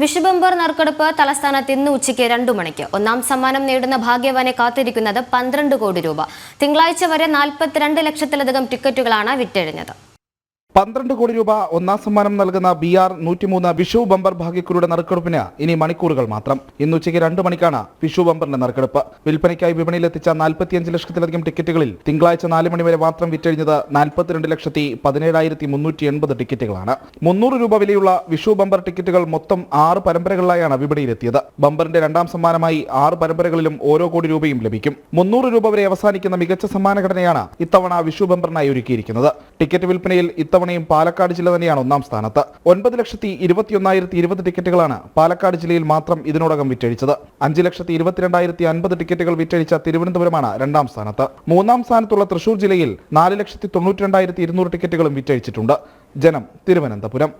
വിഷുബമ്പർ നറുക്കെടുപ്പ് തലസ്ഥാനത്ത് ഇന്ന് ഉച്ചയ്ക്ക് 2 മണിക്ക്. ഒന്നാം സമ്മാനം നേടുന്ന ഭാഗ്യവാനെ കാത്തിരിക്കുന്നത് 12 കോടി രൂപ. തിങ്കളാഴ്ച വരെ 42 ലക്ഷത്തിലധികം ടിക്കറ്റുകളാണ് വിറ്റഴിഞ്ഞത്. 12 കോടി രൂപ ഒന്നാം സമ്മാനം നൽകുന്ന BR 103 വിഷു ബമ്പർ ഭാഗ്യക്കുറിയുടെ നറുക്കെടുപ്പിന് ഇനി മണിക്കൂറുകൾ മാത്രം. ഇന്ന് ഉച്ചയ്ക്ക് 2 മണിക്കാണ് വിഷു ബമ്പറിന്റെ നറുക്കെടുപ്പ്. വിൽപ്പനയ്ക്കായി വിപണിയിലെത്തിച്ച 45 ലക്ഷത്തിലധികം ടിക്കറ്റുകളിൽ തിങ്കളാഴ്ച 4 മണി വരെ മാത്രം വിറ്റഴിഞ്ഞത് 42,17,380 ടിക്കറ്റുകളാണ്. 300 രൂപ വിലയുള്ള വിഷു ബമ്പർ ടിക്കറ്റുകൾ മൊത്തം 6 പരമ്പരകളിലായാണ് വിപണിയിലെത്തിയത്. ബമ്പറിന്റെ രണ്ടാം സമ്മാനമായി 6 പരമ്പരകളിലും ഓരോ കോടി രൂപയും ലഭിക്കും. 300 രൂപ വരെ അവസാനിക്കുന്ന മികച്ച സമ്മാനഘടനയാണ് ഇത്തവണ വിഷു ബമ്പറിനായി ഒരുക്കിയിരിക്കുന്നത്. ടിക്കറ്റ് വിൽപ്പനയിൽ ഇത്തവണയും പാലക്കാട് ജില്ല തന്നെയാണ് ഒന്നാം സ്ഥാനത്ത്. 9,21,020 ടിക്കറ്റുകളാണ് പാലക്കാട് ജില്ലയിൽ മാത്രം ഇതിനോടകം വിറ്റഴിച്ചത്. 5,22,050 ടിക്കറ്റുകൾ വിറ്റഴിച്ച തിരുവനന്തപുരമാണ് രണ്ടാം സ്ഥാനത്ത്. മൂന്നാം സ്ഥാനത്തുള്ള തൃശൂർ ജില്ലയിൽ 4,92,200 ടിക്കറ്റുകളും വിറ്റഴിച്ചിട്ടുണ്ട്. ജനം, തിരുവനന്തപുരം.